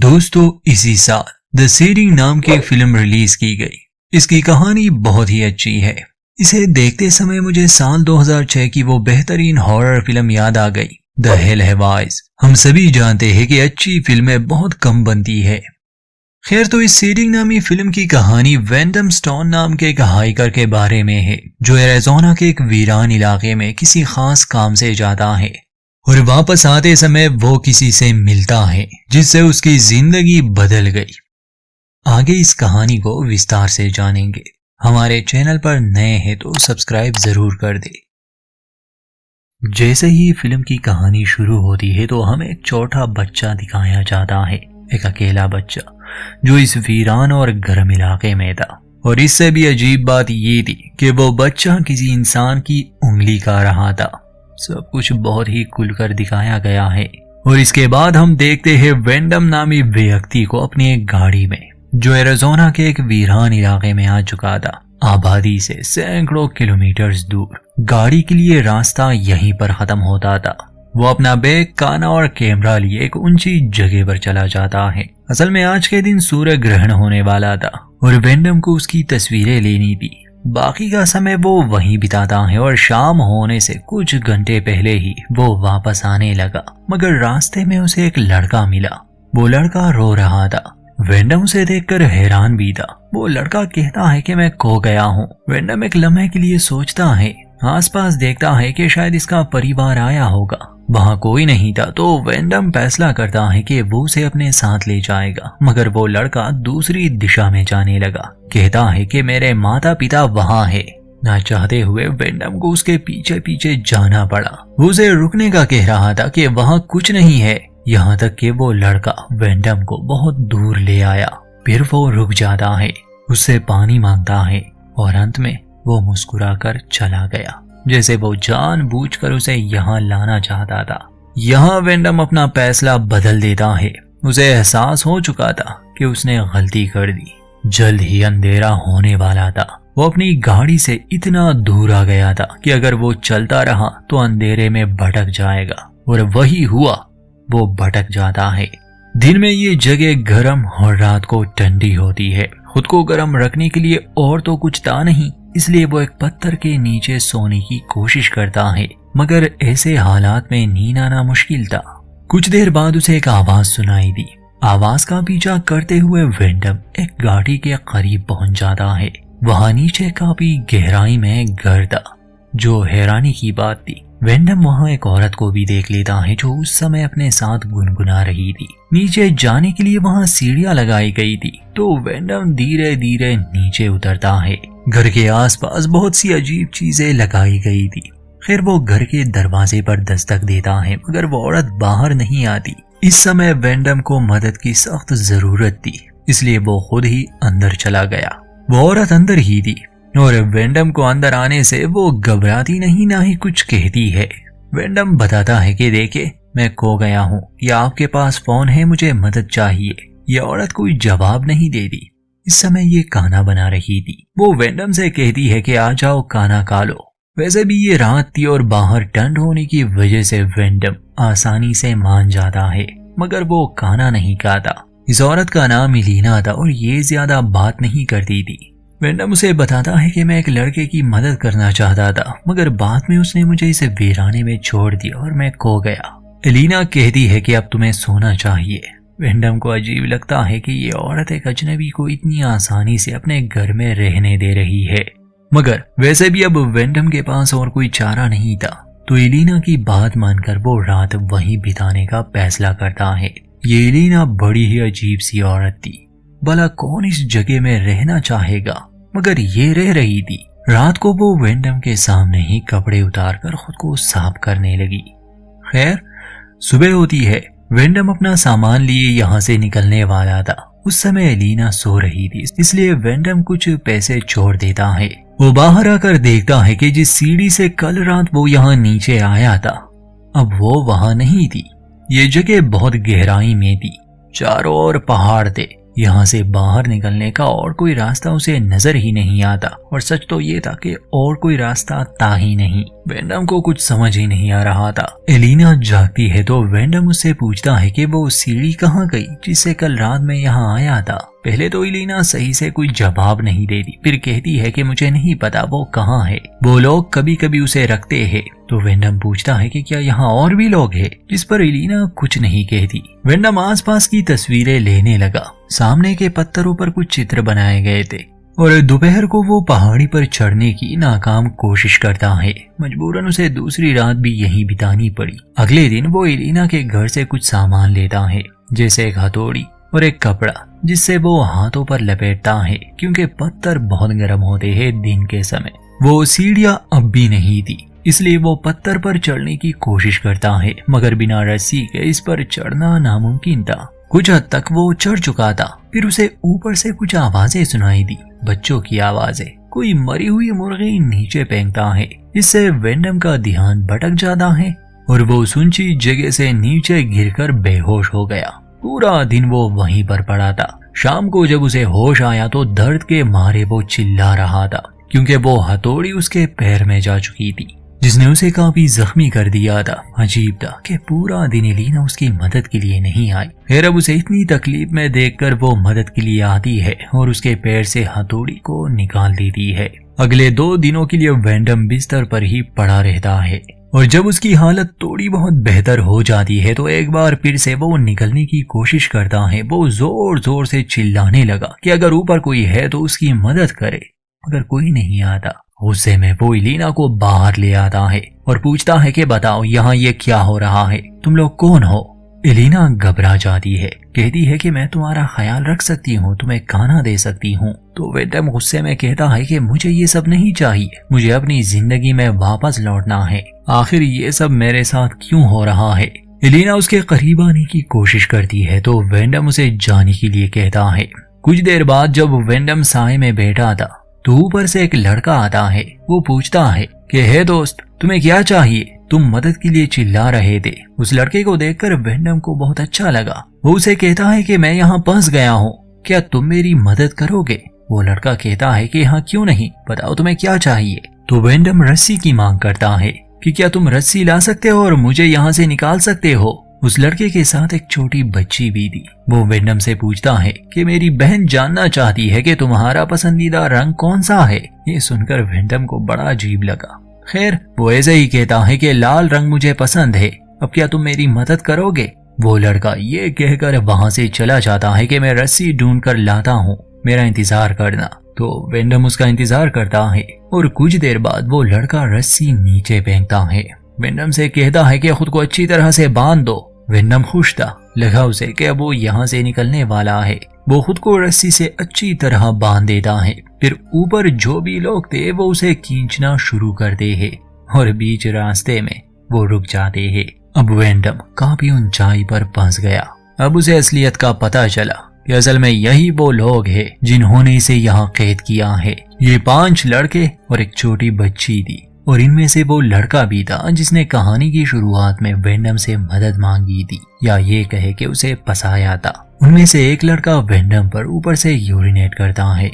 दोस्तों, इसी साल द सीडिंग नाम की एक फिल्म रिलीज की गई। इसकी कहानी बहुत ही अच्छी है। इसे देखते समय मुझे साल 2006 की वो बेहतरीन हॉरर फिल्म याद आ गई, द हेल हैव आइज। हम सभी जानते हैं कि अच्छी फिल्में बहुत कम बनती है। खैर, तो इस सीडिंग नामी फिल्म की कहानी वेंडम स्टोन नाम के एक हाइकर के बारे में है, जो एरिज़ोना के एक वीरान इलाके में किसी खास काम से जाता है और वापस आते समय वो किसी से मिलता है जिससे उसकी जिंदगी बदल गई। आगे इस कहानी को विस्तार से जानेंगे। हमारे चैनल पर नए हैं तो सब्सक्राइब जरूर कर दे। जैसे ही फिल्म की कहानी शुरू होती है तो हमें एक छोटा बच्चा दिखाया जाता है, एक अकेला बच्चा जो इस वीरान और गर्म इलाके में था। और इससे भी अजीब बात ये थी कि वो बच्चा किसी इंसान की उंगली खा रहा था। सब कुछ बहुत ही खुलकर दिखाया गया है। और इसके बाद हम देखते हैं वेंडम नामी व्यक्ति को अपनी एक गाड़ी में, जो एरिज़ोना के एक वीरान इलाके में आ चुका था, आबादी से सैकड़ों किलोमीटर दूर। गाड़ी के लिए रास्ता यहीं पर खत्म होता था। वो अपना बैग, खाना और कैमरा लिए एक ऊंची जगह पर चला जाता है। असल में आज के दिन सूर्य ग्रहण होने वाला था और वेंडम को उसकी तस्वीरें लेनी थी। बाकी का समय वो वहीं बिताता है और शाम होने से कुछ घंटे पहले ही वो वापस आने लगा। मगर रास्ते में उसे एक लड़का मिला। वो लड़का रो रहा था। वेंडम उसे देखकर हैरान भी था। वो लड़का कहता है कि मैं खो गया हूँ। वेंडम एक लम्हे के लिए सोचता है, आसपास देखता है कि शायद इसका परिवार आया होगा। वहाँ कोई नहीं था तो वेंडम फैसला करता है कि वो उसे अपने साथ ले जाएगा। मगर वो लड़का दूसरी दिशा में जाने लगा। कहता है कि मेरे माता पिता वहाँ है। ना चाहते हुए वेंडम को उसके पीछे पीछे जाना पड़ा। वो उसे रुकने का कह रहा था कि वहाँ कुछ नहीं है, यहाँ तक कि वो लड़का वेंडम को बहुत दूर ले आया। फिर वो रुक जाता है, उससे पानी मांगता है और अंत में वो मुस्कुरा कर चला गया, जैसे वो जानबूझकर उसे यहाँ लाना चाहता था। यहाँ वेंडम अपना फैसला बदल देता है। उसे एहसास हो चुका था कि उसने गलती कर दी। जल्द ही अंधेरा होने वाला था। वो अपनी गाड़ी से इतना दूर आ गया था कि अगर वो चलता रहा तो अंधेरे में भटक जाएगा। और वही हुआ, वो भटक जाता है। दिन में ये जगह गर्म और रात को ठंडी होती है। खुद को गर्म रखने के लिए और तो कुछ था नहीं, इसलिए वो एक पत्थर के नीचे सोने की कोशिश करता है। मगर ऐसे हालात में नींद आना मुश्किल था। कुछ देर बाद उसे एक आवाज सुनाई दी। आवाज का पीछा करते हुए वेंडम एक गाड़ी के करीब पहुंच जाता है। वहां नीचे काफी गहराई में एक घर था। जो हैरानी की बात थी, वेंडम वहां एक औरत को भी देख लेता है जो उस समय अपने साथ गुनगुना रही थी। नीचे जाने के लिए वहां सीढ़ियां लगाई गई थी, तो वेंडम धीरे धीरे नीचे उतरता है। घर के आसपास बहुत सी अजीब चीजें लगाई गई थी। फिर वो घर के दरवाजे पर दस्तक देता है, मगर वो औरत बाहर नहीं आती। इस समय वेंडम को मदद की सख्त जरूरत थी, इसलिए वो खुद ही अंदर चला गया। वो औरत अंदर ही थी और वेंडम को अंदर आने से वो घबराती नहीं, ना ही कुछ कहती है। वेंडम बताता है कि देखे, मैं खो गया हूँ, या आपके पास फोन है, मुझे मदद चाहिए। ये औरत कोई जवाब नहीं देती। इस समय ये खाना बना रही थी। वो वेंडम से कहती है कि आ जाओ, खाना खा लो। वैसे भी ये रात थी और बाहर ठंड होने की वजह से वेंडम आसानी से मान जाता है, मगर वो खाना नहीं खाता। इस औरत का नाम इलीना था और ये ज्यादा बात नहीं करती थी। वेंडम उसे बताता है कि मैं एक लड़के की मदद करना चाहता था, मगर बाद में उसने मुझे इसे वीराने में छोड़ दिया और मैं खो गया। इलीना कहती है कि अब तुम्हें सोना चाहिए। वेंडम को अजीब लगता है कि ये औरत एक अजनबी को इतनी आसानी से अपने घर में रहने दे रही है, मगर वैसे भी अब वेंडम के पास और कोई चारा नहीं था, तो इलीना की बात मानकर वो रात वहीं बिताने का फैसला करता है। ये इलीना बड़ी ही अजीब सी औरत थी। भला कौन इस जगह में रहना चाहेगा, मगर ये रह रही थी। रात को वो वेंडम के सामने ही कपड़े उतारकर खुद को साफ करने लगी। खैर, सुबह होती है। वेंडम अपना सामान लिए यहाँ से निकलने वाला था। उस समय एलिना सो रही थी, इसलिए वेंडम कुछ पैसे छोड़ देता है। वो बाहर आकर देखता है कि जिस सीढ़ी से कल रात वो यहाँ नीचे आया था, अब वो वहाँ नहीं थी। ये जगह बहुत गहराई में थी। चारों ओर पहाड़ थे यहाँ से बाहर निकलने का और कोई रास्ता उसे नजर ही नहीं आता, और सच तो ये था कि और कोई रास्ता था ही नहीं। वेंडम को कुछ समझ ही नहीं आ रहा था। एलिना जागती है तो वेंडम उससे पूछता है कि वो सीढ़ी कहाँ गई जिससे कल रात में यहाँ आया था। पहले तो एलिना सही से कोई जवाब नहीं देती, फिर कहती है कि मुझे नहीं पता वो कहाँ है, वो लोग कभी कभी उसे रखते हैं। तो वेंडम पूछता है कि क्या यहाँ और भी लोग हैं, जिस पर एलिना कुछ नहीं कहती। वेंडम आसपास की तस्वीरें लेने लगा। सामने के पत्थरों पर कुछ चित्र बनाए गए थे और दोपहर को वो पहाड़ी पर चढ़ने की नाकाम कोशिश करता है। मजबूरन उसे दूसरी रात भी यहीं बितानी पड़ी। अगले दिन वो एलिना के घर से कुछ सामान लेता है, जैसे एक हथौड़ी और एक कपड़ा जिससे वो हाथों पर लपेटता है, क्योंकि पत्थर बहुत गर्म होते हैं दिन के समय। वो सीढ़ियां अब भी नहीं थी, इसलिए वो पत्थर पर चढ़ने की कोशिश करता है, मगर बिना रस्सी के इस पर चढ़ना नामुमकिन था। कुछ हद तक वो चढ़ चुका था, फिर उसे ऊपर से कुछ आवाजें सुनाई दी, बच्चों की आवाजें। कोई मरी हुई मुर्गी नीचे फेंकता है, इससे वेंडम का ध्यान भटक जाता है और वो ऊंची जगह से नीचे गिरकर बेहोश हो गया। पूरा दिन वो वहीं पर पड़ा था। शाम को जब उसे होश आया तो दर्द के मारे वो चिल्ला रहा था, क्योंकि वो हथौड़ी उसके पैर में जा चुकी थी, जिसने उसे काफी जख्मी कर दिया था। अजीब था कि पूरा दिन एलिना उसकी मदद के लिए नहीं आई, फिर अब उसे इतनी तकलीफ में देखकर वो मदद के लिए आती है और उसके पैर से हथौड़ी को निकाल देती है। अगले 2 दिनों के लिए वेंडम बिस्तर पर ही पड़ा रहता है, और जब उसकी हालत थोड़ी बहुत बेहतर हो जाती है तो एक बार फिर से वो निकलने की कोशिश करता है। वो जोर जोर से चिल्लाने लगा कि अगर ऊपर कोई है तो उसकी मदद करे, मगर कोई नहीं आता। गुस्से में वो एलिना को बाहर ले आता है और पूछता है कि बताओ यहाँ ये क्या हो रहा है, तुम लोग कौन हो? एलिना घबरा जाती है, कहती है कि मैं तुम्हारा ख्याल रख सकती हूँ, तुम्हें खाना दे सकती हूँ। तो वेंडम गुस्से में कहता है कि मुझे ये सब नहीं चाहिए, मुझे अपनी जिंदगी में वापस लौटना है। आखिर ये सब मेरे साथ क्यों हो रहा है? एलिना उसके करीब आने की कोशिश करती है तो वेंडम उसे जाने के लिए कहता है। कुछ देर बाद जब वेंडम साए में बैठा था तो ऊपर से एक लड़का आता है। वो पूछता है कि हे दोस्त, तुम्हें क्या चाहिए? तुम मदद के लिए चिल्ला रहे थे। उस लड़के को देखकर वेंडम को बहुत अच्छा लगा। वो उसे कहता है कि मैं यहाँ फंस गया हूँ, क्या तुम मेरी मदद करोगे? वो लड़का कहता है कि हाँ क्यों नहीं, बताओ तुम्हें क्या चाहिए। तो वेंडम रस्सी की मांग करता है कि क्या तुम रस्सी ला सकते हो और मुझे यहाँ से निकाल सकते हो। उस लड़के के साथ एक छोटी बच्ची भी थी। वो वेंडम से पूछता है कि मेरी बहन जानना चाहती है कि तुम्हारा पसंदीदा रंग कौन सा है। ये सुनकर वेंडम को बड़ा अजीब लगा। खैर वो ऐसे ही कहता है कि लाल रंग मुझे पसंद है, अब क्या तुम मेरी मदद करोगे? वो लड़का ये कहकर वहां से चला जाता है कि मैं रस्सी ढूंढ कर लाता हूँ, मेरा इंतजार करना। तो वेंडम उसका इंतजार करता है और कुछ देर बाद वो लड़का रस्सी नीचे फेंकता है। वेंडम से कहता है कि खुद को अच्छी तरह से बांध दो। वेंडम खुश था, लगा उसे कि अब वो यहाँ से निकलने वाला है। वो खुद को रस्सी से अच्छी तरह बांध देता है। फिर ऊपर जो भी लोग थे वो उसे खींचना शुरू करते हैं और बीच रास्ते में वो रुक जाते हैं। अब वेंडम काफी ऊंचाई पर फंस गया। अब उसे असलियत का पता चला कि असल में यही वो लोग हैं जिन्होंने इसे यहाँ कैद किया है। ये 5 लड़के और एक छोटी बच्ची थी, और इनमें से वो लड़का भी था जिसने कहानी की शुरुआत में वेंडम से मदद मांगी थी, या ये कहे कि उसे फंसाया था। उनमें से एक लड़का वेंडम पर ऊपर से यूरिनेट करता है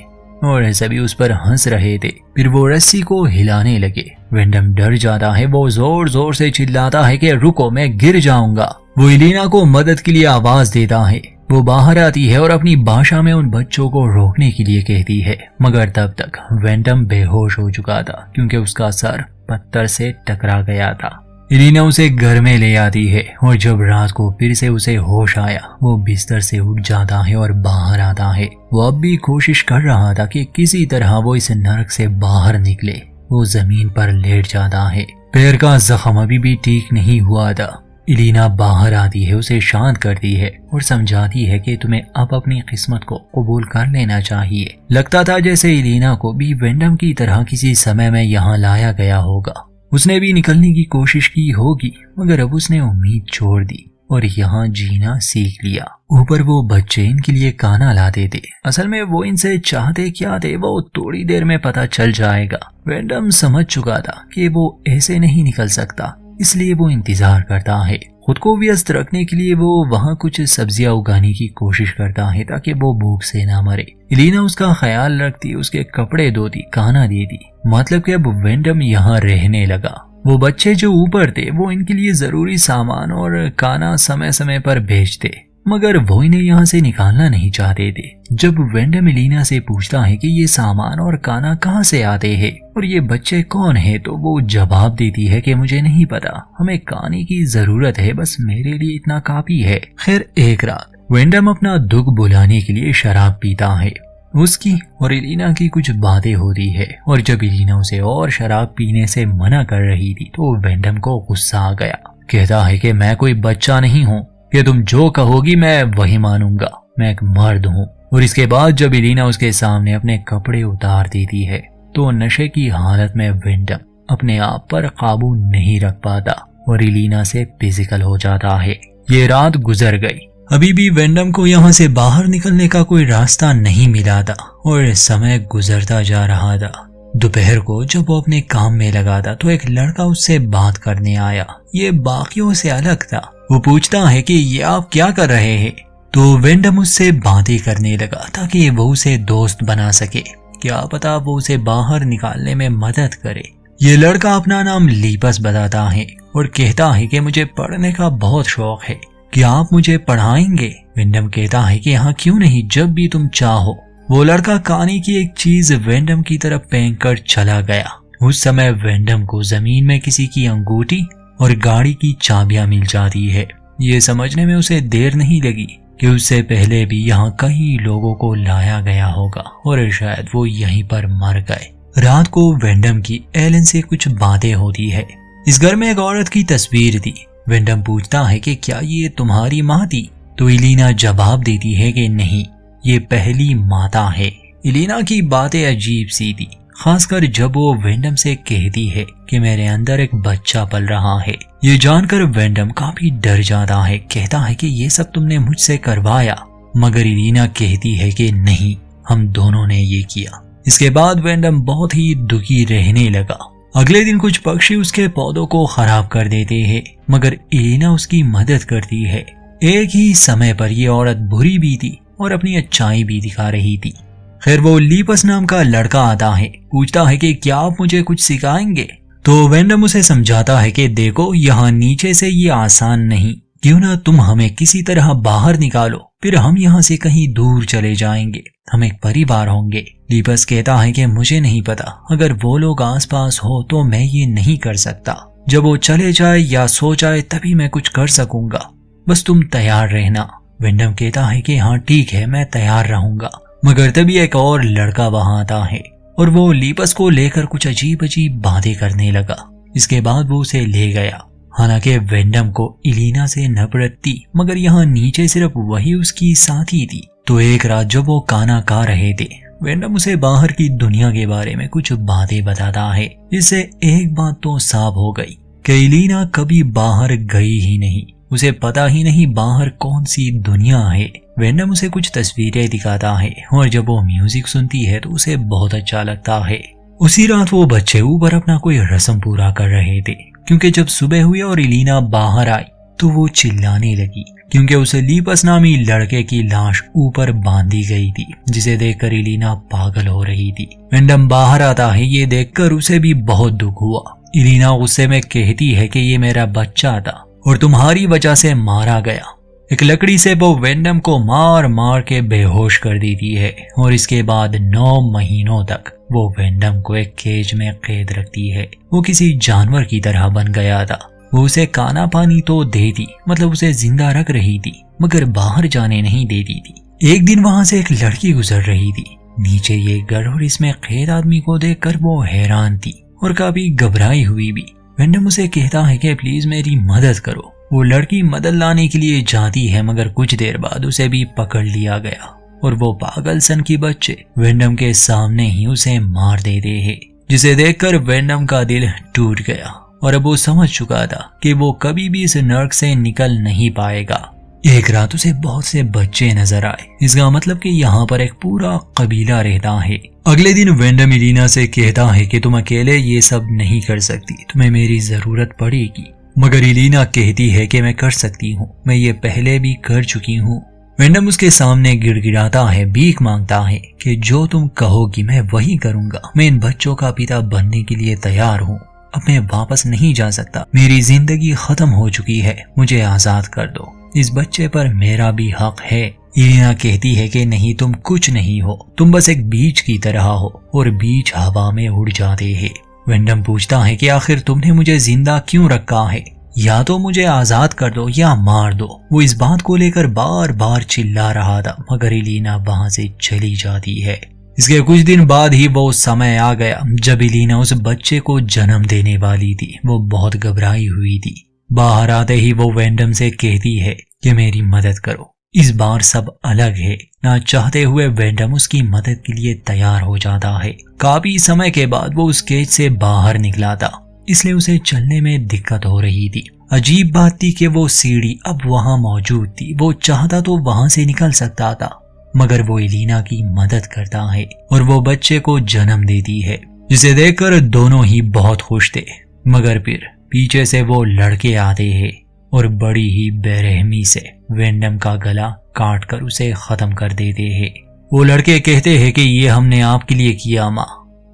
और सभी उस पर हंस रहे थे। फिर वो रस्सी को हिलाने लगे। वेंडम डर जाता है। वो जोर जोर से चिल्लाता है कि रुको, मैं गिर जाऊंगा। वो एलिना को मदद के लिए आवाज देता है। वो बाहर आती है और अपनी भाषा में उन बच्चों को रोकने के लिए कहती है, मगर तब तक वेंडम बेहोश हो चुका था क्योंकि उसका सर पत्थर से टकरा गया था। एलिना उसे घर में ले आती है और जब रात को फिर से उसे होश आया, वो बिस्तर से उठ जाता है और बाहर आता है। वो अब भी कोशिश कर रहा था कि किसी तरह वो इस नरक से बाहर निकले। वो जमीन पर लेट जाता है। पैर का जख्म अभी भी ठीक नहीं हुआ था। एलिना बाहर आती है, उसे शांत करती है और समझाती है कि तुम्हें अब अपनी किस्मत को कबूल कर लेना चाहिए। लगता था जैसे एलिना को भी वेंडम की तरह किसी समय में यहाँ लाया गया होगा। उसने भी निकलने की कोशिश की होगी, मगर अब उसने उम्मीद छोड़ दी और यहाँ जीना सीख लिया। ऊपर वो बच्चे इनके लिए खाना लाते थे। असल में वो इनसे चाहते क्या थे वो थोड़ी देर में पता चल जाएगा। वेंडम समझ चुका था कि वो ऐसे नहीं निकल सकता, इसलिए वो इंतजार करता है। खुद को व्यस्त रखने के लिए वो वहाँ कुछ सब्जियां उगाने की कोशिश करता है ताकि वो भूख से ना मरे। एलिना उसका ख्याल रखती, उसके कपड़े धोती, खाना देती। मतलब कि अब वेंडम यहाँ रहने लगा। वो बच्चे जो ऊपर थे वो इनके लिए जरूरी सामान और खाना समय समय पर भेजते, मगर वो इन्हें यहाँ से निकालना नहीं चाहते थे। जब वेंडम एलिना से पूछता है कि ये सामान और खाना कहाँ से आते हैं और ये बच्चे कौन है, तो वो जवाब देती है कि मुझे नहीं पता, हमें खाने की जरूरत है, बस मेरे लिए इतना काफी है। खैर एक रात वेंडम अपना दुख बुलाने के लिए शराब पीता है। उसकी और एलिना की कुछ बातें होती है और जब एलिना उसे और शराब पीने से मना कर रही थी तो वेंडम को गुस्सा आ गया। कहता है कि मैं कोई बच्चा नहीं हूँ कि तुम जो कहोगी मैं वही मानूंगा, मैं एक मर्द हूँ। और इसके बाद जब एलिना उसके सामने अपने कपड़े उतार देती है तो नशे की हालत में वेंडम अपने आप पर काबू नहीं रख पाता और एलिना से फिजिकल हो जाता है। ये रात गुजर गई, अभी भी वेंडम को यहाँ से बाहर निकलने का कोई रास्ता नहीं मिला था और समय गुजरता जा रहा था। दोपहर को जब वो अपने काम में लगा था तो एक लड़का उससे बात करने आया। ये बाकियों से अलग था। वो पूछता है कि ये आप क्या कर रहे हैं, तो वेंडम उससे बातें करने लगा ताकि वो उसे दोस्त बना सके, क्या पता वो उसे बाहर निकालने में मदद करे। ये लड़का अपना नाम लीपस बताता है और कहता है कि मुझे पढ़ने का बहुत शौक है, क्या आप मुझे पढ़ाएंगे। वेंडम कहता है कि हाँ क्यों नहीं, जब भी तुम चाहो। वो लड़का खाने की एक चीज वेंडम की तरफ फेंक कर चला गया। उस समय वेंडम को जमीन में किसी की अंगूठी और गाड़ी की चाबियां मिल जाती है। ये समझने में उसे देर नहीं लगी कि उससे पहले भी यहाँ कई लोगों को लाया गया होगा और शायद वो यहीं पर मर गए। रात को वेंडम की एलन से कुछ बातें होती है। इस घर में एक औरत की तस्वीर थी। वेंडम पूछता है कि क्या ये तुम्हारी माँ थी, तो एलिना जवाब देती है कि नहीं, ये पहली माता है। एलिना की बातें अजीब सी थी, खासकर जब वो वेंडम से कहती है कि मेरे अंदर एक बच्चा पल रहा है। ये जानकर वेंडम काफी डर जाता है, कहता है कि ये सब तुमने मुझसे करवाया, मगर एलिना कहती है कि नहीं, हम दोनों ने ये किया। इसके बाद वेंडम बहुत ही दुखी रहने लगा। अगले दिन कुछ पक्षी उसके पौधों को खराब कर देते हैं, मगर एलिना उसकी मदद करती है। एक ही समय पर यह औरत बुरी भी थी और अपनी अच्छाई भी दिखा रही थी। खैर वो लीपस नाम का लड़का आता है, पूछता है कि क्या आप मुझे कुछ सिखाएंगे, तो वेंडम उसे समझाता है कि देखो यहाँ नीचे से ये आसान नहीं, क्यों ना तुम हमें किसी तरह बाहर निकालो, फिर हम यहाँ से कहीं दूर चले जाएंगे, हम एक परिवार होंगे। लीपस कहता है कि मुझे नहीं पता, अगर वो लोग आसपास हो तो मैं ये नहीं कर सकता, जब वो चले जाए या सो जाए तभी मैं कुछ कर सकूंगा, बस तुम तैयार रहना। वेंडम कहता है कि हाँ ठीक है, मैं तैयार रहूंगा। मगर तभी एक और लड़का वहां आता है और वो लीपस को लेकर कुछ अजीब अजीब बातें करने लगा। इसके बाद वो उसे ले गया। हालांकि वेंडम को एलिना से नफरत थी, मगर यहाँ नीचे सिर्फ वही उसकी साथी थी। तो एक रात जब वो खाना खा रहे थे, वेंडम उसे बाहर की दुनिया के बारे में कुछ बातें बताता है। इससे एक बात तो साफ हो गई कि एलिना कभी बाहर गई ही नहीं, उसे पता ही नहीं बाहर कौन सी दुनिया है। वेंडम उसे कुछ तस्वीरें दिखाता है और जब वो म्यूजिक सुनती है तो उसे बहुत अच्छा लगता है। उसी रात वो बच्चे ऊपर अपना कोई रस्म पूरा कर रहे थे, क्योंकि जब सुबह हुई और एलिना बाहर आई तो वो चिल्लाने लगी, क्योंकि उसे लीपस नामी लड़के की लाश ऊपर बांधी गई थी, जिसे देखकर एलिना पागल हो रही थी। वेंडम बाहर आता है, ये देखकर उसे भी बहुत दुख हुआ। एलिना गुस्से में कहती है कि ये मेरा बच्चा था और तुम्हारी वजह से मारा गया। एक लकड़ी से वो वेंडम को मार मार के बेहोश कर देती है और इसके बाद 9 महीनों तक वो वेंडम को एक केज में कैद रखती है। वो किसी जानवर की तरह बन गया था। वो उसे खाना पानी तो देती, मतलब उसे जिंदा रख रही थी, मगर बाहर जाने नहीं देती थी। एक दिन वहां से एक लड़की गुजर रही थी। नीचे ये घर और इसमें कैद आदमी को देखकर वो हैरान थी और काफी घबराई हुई भी। वेंडम उसे कहता है कि प्लीज मेरी मदद करो। वो लड़की मदद लाने के लिए जाती है, मगर कुछ देर बाद उसे भी पकड़ लिया गया और वो पागल सन की बच्चे वेंडम के सामने ही उसे मार देते हैं, जिसे देखकर वेंडम का दिल टूट गया और अब वो समझ चुका था कि वो कभी भी इस नर्क से निकल नहीं पाएगा। एक रात उसे बहुत से बच्चे नजर आए। इसका मतलब कि यहाँ पर एक पूरा कबीला रहता है। अगले दिन वेंडम एलिना से कहता है कि तुम अकेले ये सब नहीं कर सकती, तुम्हें मेरी जरूरत पड़ेगी। मगर इलीना कहती है कि मैं कर सकती हूँ, मैं ये पहले भी कर चुकी हूँ। वेंडम उसके सामने गिड़गिड़ाता है, भीख मांगता है कि जो तुम कहोगी मैं वही करूंगा। मैं इन बच्चों का पिता बनने के लिए तैयार हूँ। अब मैं वापस नहीं जा सकता। मेरी जिंदगी खत्म हो चुकी है, मुझे आजाद कर दो। इस बच्चे पर मेरा भी हक है। इलीना कहती है कि नहीं, तुम कुछ नहीं हो, तुम बस एक बीज की तरह हो और बीज हवा में उड़ जाते हैं। वेंडम पूछता है कि आखिर तुमने मुझे जिंदा क्यों रखा है? या तो मुझे आजाद कर दो या मार दो। वो इस बात को लेकर बार बार चिल्ला रहा था, मगर इलीना वहां से चली जाती है। इसके कुछ दिन बाद ही वो समय आ गया जब इलीना उस बच्चे को जन्म देने वाली थी। वो बहुत घबराई हुई थी। बाहर आते ही वो वेंडम से कहती है कि मेरी मदद करो। इस बार सब अलग है। ना चाहते हुए वेंडम उसकी मदद के लिए तैयार हो जाता है। काफी समय के बाद वो उस केज से बाहर निकला था, इसलिए उसे चलने में दिक्कत हो रही थी। अजीब बात थी कि वो सीढ़ी अब वहां मौजूद थी। वो चाहता तो वहां से निकल सकता था, मगर वो इलीना की मदद करता है और वो बच्चे को जन्म देती है, जिसे देखकर दोनों ही बहुत खुश थे। मगर फिर पीछे से वो लड़के आते हैं और बड़ी ही बेरहमी से वेंडम का गला काट कर उसे खत्म कर देते हैं। वो लड़के कहते हैं कि ये हमने आपके लिए किया माँ,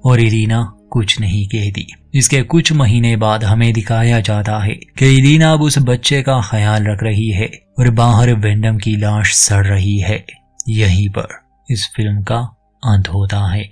और इलीना कुछ नहीं कहती। इसके कुछ महीने बाद हमें दिखाया जाता है कि इलीना अब उस बच्चे का ख्याल रख रही है और बाहर वेंडम की लाश सड़ रही है। यहीं पर इस फिल्म का अंत होता है।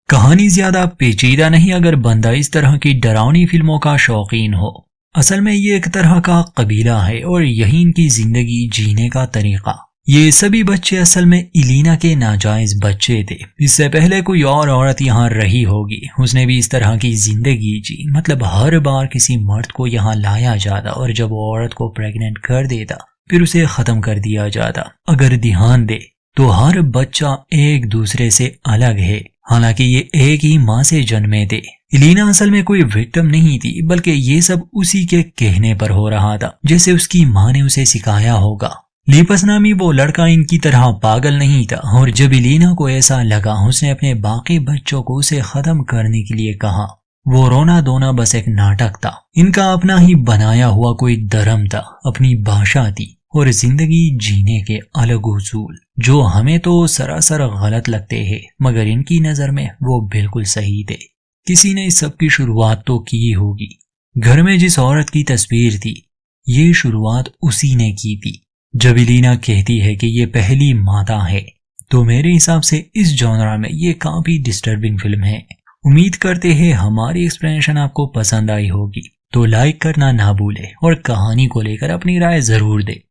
कहानी ज्यादा पेचीदा नहीं अगर बंदा इस तरह की डरावनी फिल्मों का शौकीन हो। असल में ये एक तरह का कबीला है और यही इनकी जिंदगी जीने का तरीका। ये सभी बच्चे असल में इलीना के नाजायज बच्चे थे। इससे पहले कोई और औरत यहाँ रही होगी, उसने भी इस तरह की जिंदगी जी। मतलब हर बार किसी मर्द को यहाँ लाया जाता और जब वो औरत को प्रेग्नेंट कर देता फिर उसे खत्म कर दिया जाता। अगर ध्यान दे तो हर बच्चा एक दूसरे से अलग है, हालांकि ये एक ही माँ से जन्मे थे। इलीना असल में कोई विक्टिम नहीं थी, बल्कि ये सब उसी के कहने पर हो रहा था, जैसे उसकी माँ ने उसे सिखाया होगा। लीपस नामी वो लड़का इनकी तरह पागल नहीं था और जब इलीना को ऐसा लगा उसने अपने बाकी बच्चों को उसे खत्म करने के लिए कहा। वो रोना धोना बस एक नाटक था। इनका अपना ही बनाया हुआ कोई धर्म था, अपनी भाषा थी और जिंदगी जीने के अलग उसूल, जो हमें तो सरासर गलत लगते हैं मगर इनकी नजर में वो बिल्कुल सही थे। किसी ने इस सब की शुरुआत तो की होगी। घर में जिस औरत की तस्वीर थी, ये शुरुआत उसी ने की थी। जब इलीना कहती है कि ये पहली माता है, तो मेरे हिसाब से इस जॉनरा में ये काफी डिस्टर्बिंग फिल्म है। उम्मीद करते हैं हमारी एक्सप्लेनेशन आपको पसंद आई होगी, तो लाइक करना ना भूले और कहानी को लेकर अपनी राय जरूर दे।